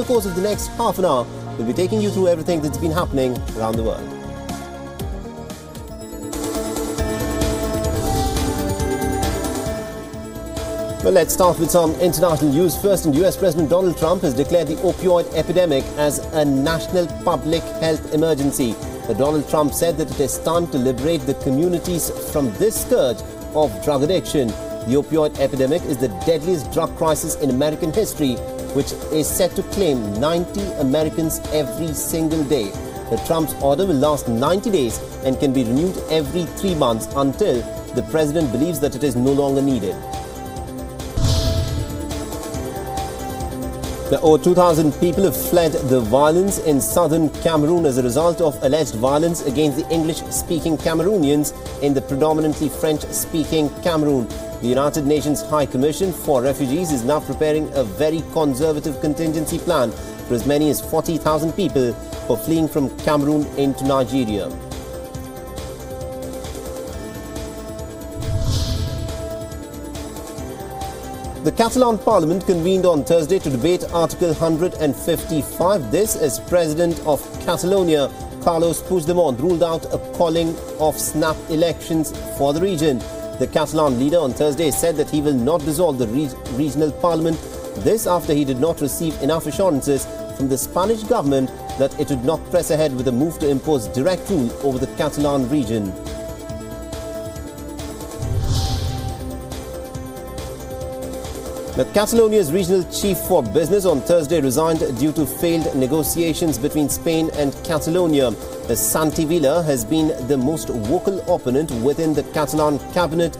the course of the next half an hour, we'll be taking you through everything that's been happening around the world. Well, let's start with some international news first. US President Donald Trump has declared the opioid epidemic as a national public health emergency. Donald Trump said that it is time to liberate the communities from this scourge of drug addiction. The opioid epidemic is the deadliest drug crisis in American history, which is set to claim 90 Americans every single day. Trump's order will last 90 days and can be renewed every 3 months until the president believes that it is no longer needed. Over 2,000 people have fled the violence in southern Cameroon as a result of alleged violence against the English-speaking Cameroonians in the predominantly French-speaking Cameroon. The United Nations High Commission for Refugees is now preparing a very conservative contingency plan for as many as 40,000 people who are fleeing from Cameroon into Nigeria. The Catalan Parliament convened on Thursday to debate Article 155. This as President of Catalonia, Carles Puigdemont, ruled out a calling of snap elections for the region. The Catalan leader on Thursday said that he will not dissolve the regional parliament. This after he did not receive enough assurances from the Spanish government that it would not press ahead with a move to impose direct rule over the Catalan region. Catalonia's regional chief for business on Thursday resigned due to failed negotiations between Spain and Catalonia. Santi Vila has been the most vocal opponent within the Catalan cabinet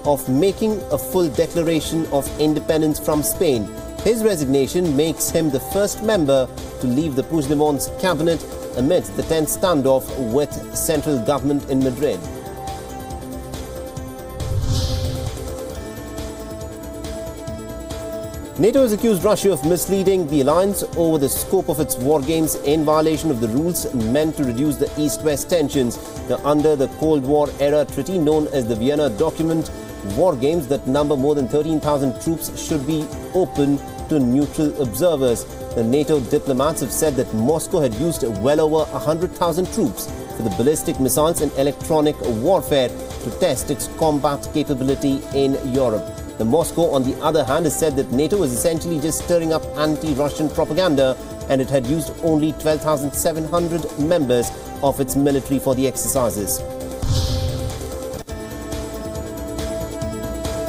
of making a full declaration of independence from Spain. His resignation makes him the first member to leave the Puigdemont's cabinet amidst the tense standoff with central government in Madrid. NATO has accused Russia of misleading the alliance over the scope of its war games in violation of the rules meant to reduce the East-West tensions. Under the Cold War era treaty known as the Vienna document, war games that number more than 13,000 troops should be open to neutral observers. The NATO diplomats have said that Moscow had used well over 100,000 troops for the ballistic missiles and electronic warfare to test its combat capability in Europe. Moscow, on the other hand, has said that NATO was essentially just stirring up anti-Russian propaganda and it had used only 12,700 members of its military for the exercises.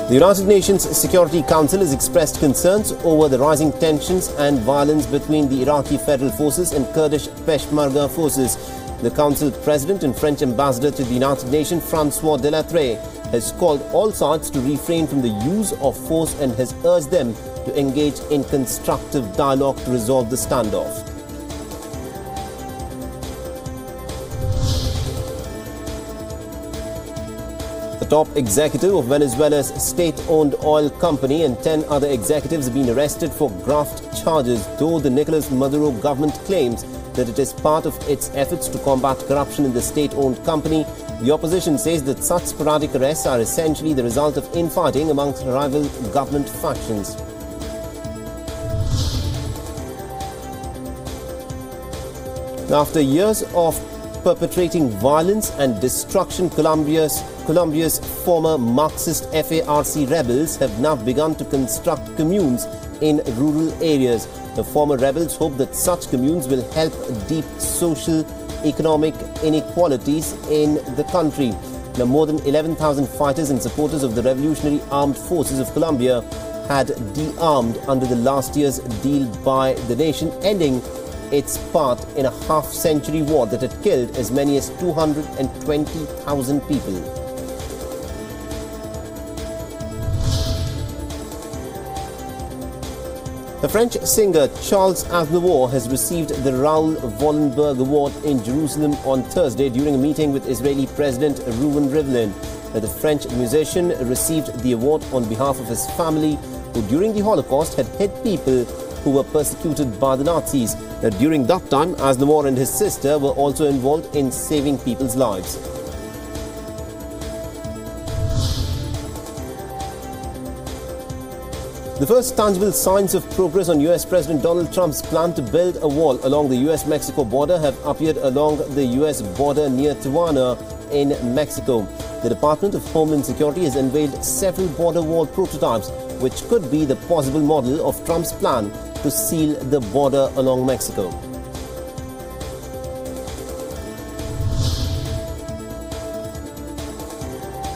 The United Nations Security Council has expressed concerns over the rising tensions and violence between the Iraqi Federal Forces and Kurdish Peshmerga forces. The Council President and French Ambassador to the United Nations, François Delattre, has called all sides to refrain from the use of force and has urged them to engage in constructive dialogue to resolve the standoff. The top executive of Venezuela's state-owned oil company and 10 other executives have been arrested for graft charges, though the Nicolas Maduro government claims that it is part of its efforts to combat corruption in the state-owned company. The opposition says that such sporadic arrests are essentially the result of infighting amongst rival government factions. After years of perpetrating violence and destruction, Colombia's former Marxist FARC rebels have now begun to construct communes in rural areas. The former rebels hope that such communes will help deep social economic inequalities in the country. Now, more than 11,000 fighters and supporters of the Revolutionary Armed Forces of Colombia had de-armed under the last year's deal by the nation, ending its part in a half-century war that had killed as many as 220,000 people. The French singer Charles Aznavour has received the Raoul Wallenberg Award in Jerusalem on Thursday during a meeting with Israeli President Reuven Rivlin. The French musician received the award on behalf of his family, who during the Holocaust had hid people who were persecuted by the Nazis. During that time, Aznavour and his sister were also involved in saving people's lives. The first tangible signs of progress on US President Donald Trump's plan to build a wall along the US-Mexico border have appeared along the US border near Tijuana in Mexico. The Department of Homeland Security has unveiled several border wall prototypes, which could be the possible model of Trump's plan to seal the border along Mexico.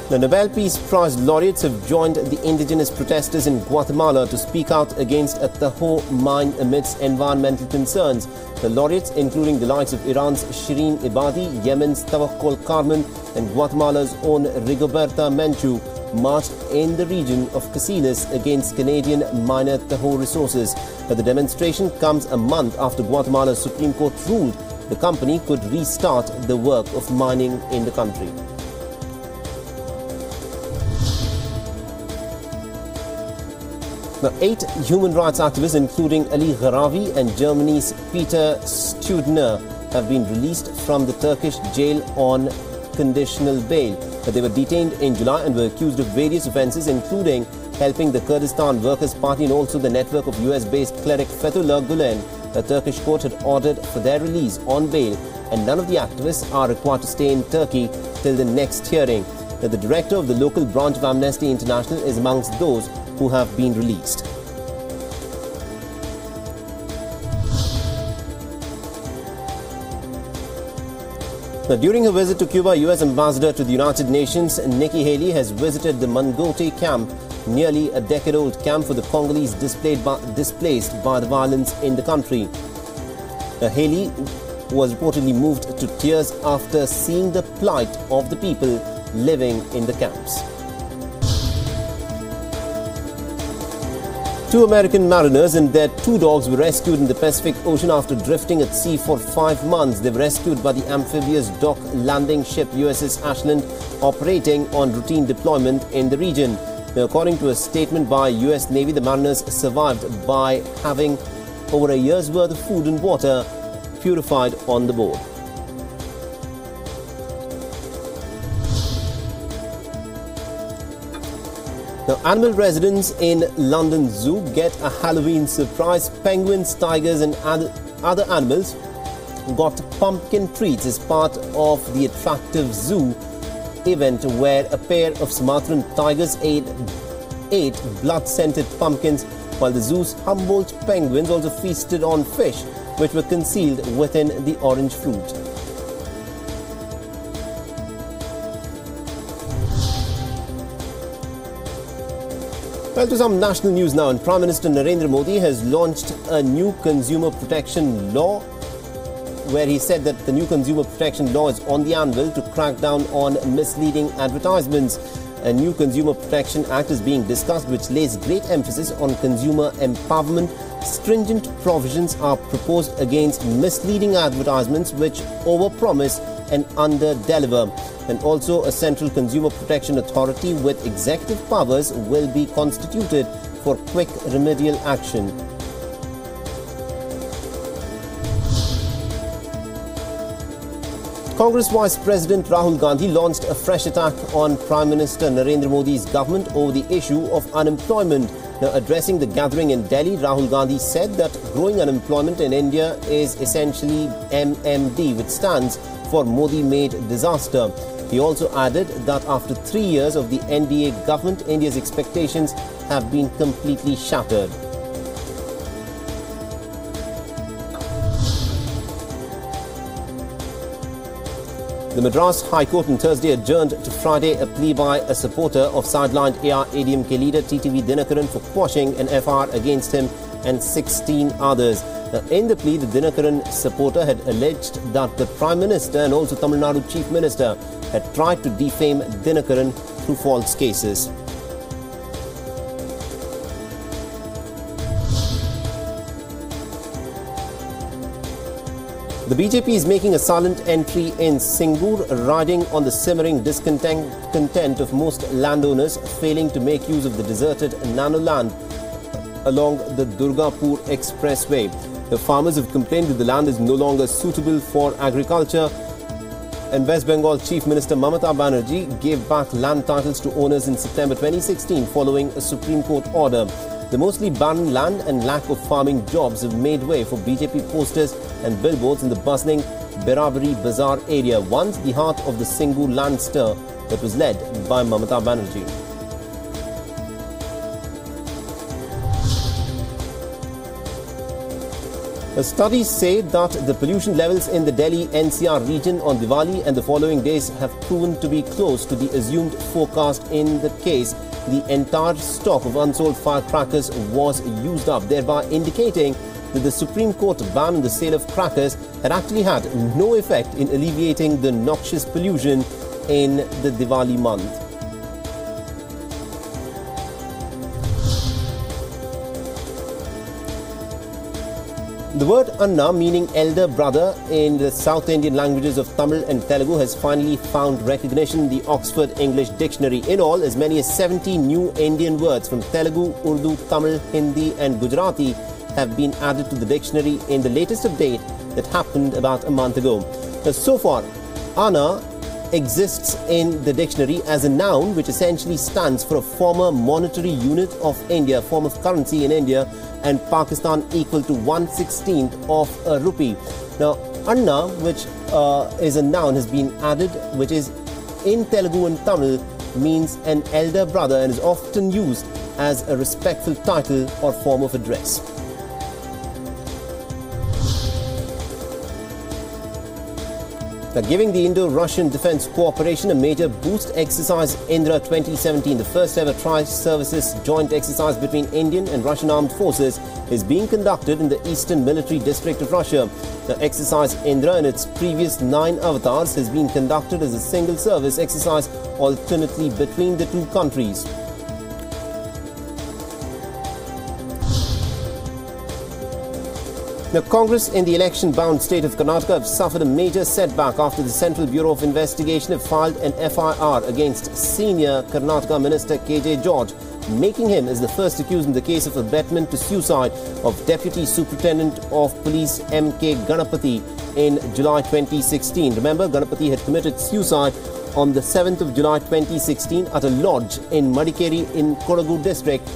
The Nobel Peace Prize laureates have joined the indigenous protesters in Guatemala to speak out against a Tahoe mine amidst environmental concerns. The laureates, including the likes of Iran's Shireen Ebadi, Yemen's Tawakkol Karman and Guatemala's own Rigoberta Menchu, marched in the region of Casillas against Canadian miner Tahoe Resources. The demonstration comes a month after Guatemala's Supreme Court ruled the company could restart the work of mining in the country. Now, 8 human rights activists, including Ali Gharavi and Germany's Peter Studner, have been released from the Turkish jail on conditional bail. They were detained in July and were accused of various offences, including helping the Kurdistan Workers' Party and also the network of US-based cleric Fethullah Gulen. A Turkish court had ordered for their release on bail, and none of the activists are required to stay in Turkey till the next hearing. Now, the director of the local branch of Amnesty International is amongst those who have been released. Now, during her visit to Cuba, US Ambassador to the United Nations Nikki Haley has visited the Mangote camp, nearly a decade-old camp for the Congolese displaced by the violence in the country. Now, Haley was reportedly moved to tears after seeing the plight of the people living in the camps. 2 American mariners and their 2 dogs were rescued in the Pacific Ocean after drifting at sea for 5 months. They were rescued by the amphibious dock landing ship USS Ashland, operating on routine deployment in the region. Now, according to a statement by US Navy, the mariners survived by having over a year's worth of food and water purified on the board. Now, animal residents in London Zoo get a Halloween surprise. Penguins, tigers and other animals got pumpkin treats as part of the attractive zoo event, where a pair of Sumatran tigers ate blood-scented pumpkins, while the zoo's Humboldt penguins also feasted on fish, which were concealed within the orange fruit. Well, to some national news now, and Prime Minister Narendra Modi has launched a new consumer protection law, where he said that the new consumer protection law is on the anvil to crack down on misleading advertisements. A new Consumer Protection Act is being discussed, which lays great emphasis on consumer empowerment. Stringent provisions are proposed against misleading advertisements which overpromise and underdeliver. And also, a Central Consumer Protection Authority with executive powers will be constituted for quick remedial action. Congress Vice President Rahul Gandhi launched a fresh attack on Prime Minister Narendra Modi's government over the issue of unemployment. Now, addressing the gathering in Delhi, Rahul Gandhi said that growing unemployment in India is essentially MMD, which stands for Modi-made disaster. He also added that after 3 years of the NDA government, India's expectations have been completely shattered. The Madras High Court on Thursday adjourned to Friday a plea by a supporter of sidelined AIADMK leader TTV Dinakaran for quashing an FIR against him and 16 others. Now, in the plea, the Dinakaran supporter had alleged that the Prime Minister and also Tamil Nadu Chief Minister had tried to defame Dinakaran through false cases. The BJP is making a silent entry in Singur, riding on the simmering discontent of most landowners failing to make use of the deserted nano land along the Durgapur Expressway. The farmers have complained that the land is no longer suitable for agriculture, and West Bengal Chief Minister Mamata Banerjee gave back land titles to owners in September 2016 following a Supreme Court order. The mostly barren land and lack of farming jobs have made way for BJP posters and billboards in the bustling Berabari Bazaar area, once the heart of the Singhu land stir that was led by Mamata Banerjee. Studies say that the pollution levels in the Delhi NCR region on Diwali and the following days have proven to be close to the assumed forecast. In the case, the entire stock of unsold firecrackers was used up, thereby indicating that the Supreme Court ban on the sale of crackers had actually had no effect in alleviating the noxious pollution in the Diwali month. The word Anna, meaning elder brother in the South Indian languages of Tamil and Telugu, has finally found recognition in the Oxford English Dictionary. In all, as many as 70 new Indian words from Telugu, Urdu, Tamil, Hindi and Gujarati have been added to the dictionary in the latest update that happened about a month ago. So far, Anna exists in the dictionary as a noun which essentially stands for a former monetary unit of India, form of currency in India and Pakistan, equal to 1/16th of a rupee. Now, Anna, which is a noun, has been added, which is in Telugu and Tamil means an elder brother and is often used as a respectful title or form of address. Now, giving the Indo-Russian defense cooperation a major boost, exercise Indra 2017, the first ever tri-services joint exercise between Indian and Russian armed forces, is being conducted in the Eastern Military District of Russia. The exercise Indra, in its previous 9 avatars, has been conducted as a single service exercise alternately between the two countries. Now, Congress in the election-bound state of Karnataka have suffered a major setback after the Central Bureau of Investigation have filed an FIR against senior Karnataka Minister KJ George, making him as the first accused in the case of abetment to suicide of Deputy Superintendent of Police M.K. Ganapathy in July 2016. Remember, Ganapathy had committed suicide on the 7th of July 2016 at a lodge in Madikeri in Kodagu district,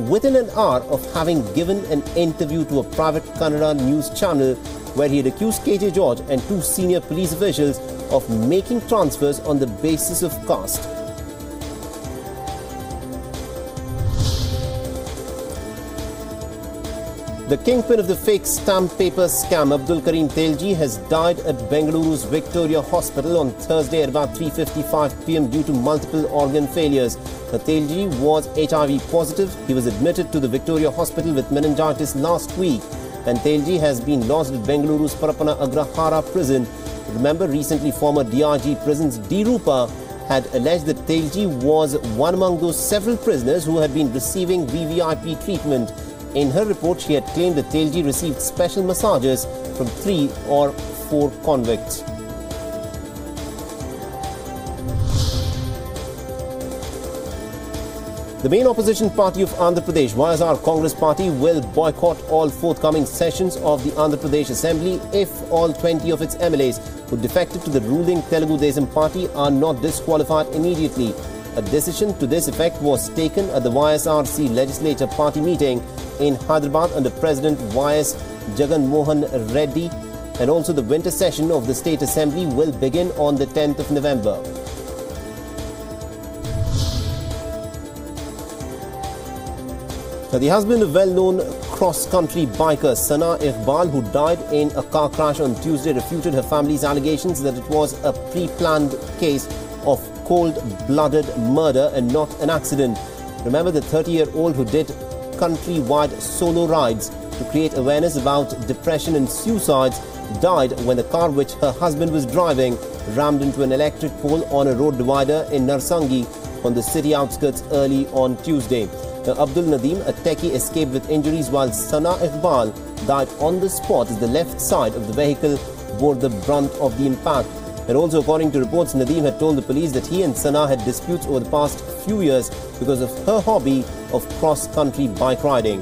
within an hour of having given an interview to a private Kannada news channel where he had accused KJ George and 2 senior police officials of making transfers on the basis of caste. The kingpin of the fake stamp paper scam, Abdul Karim Telji, has died at Bengaluru's Victoria Hospital on Thursday at about 3:55 p.m. due to multiple organ failures. Telji was HIV positive. He was admitted to the Victoria Hospital with meningitis last week, and Telji has been lodged at Bengaluru's Parapana Agrahara prison. Remember, recently former DIG Prisons D. Rupa had alleged that Telji was one among those several prisoners who had been receiving VVIP treatment. In her report, she had claimed that Telji received special massages from 3 or 4 convicts. The main opposition party of Andhra Pradesh, YSR Congress Party, will boycott all forthcoming sessions of the Andhra Pradesh Assembly if all 20 of its MLAs who defected to the ruling Telugu Desam Party are not disqualified immediately. A decision to this effect was taken at the YSRC Legislature Party meeting in Hyderabad under President YS Jagan Mohan Reddy, and also the winter session of the State Assembly will begin on the 10th of November. Now, the husband of well-known cross-country biker Sana Iqbal, who died in a car crash on Tuesday, refuted her family's allegations that it was a pre-planned case of cold-blooded murder and not an accident. Remember, the 30-year-old who did country-wide solo rides to create awareness about depression and suicides died when the car which her husband was driving rammed into an electric pole on a road divider in Narsangi on the city outskirts early on Tuesday. Now, Abdul Nadeem, a techie, escaped with injuries, while Sana Iqbal died on the spot as the left side of the vehicle bore the brunt of the impact. And also, according to reports, Nadeem had told the police that he and Sana had disputes over the past few years because of her hobby of cross-country bike riding.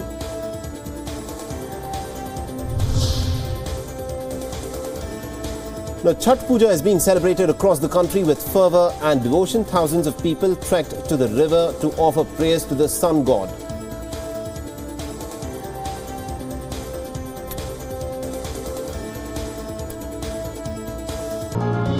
Now, Chhath Puja is being celebrated across the country with fervour and devotion. Thousands of people trekked to the river to offer prayers to the sun god. News.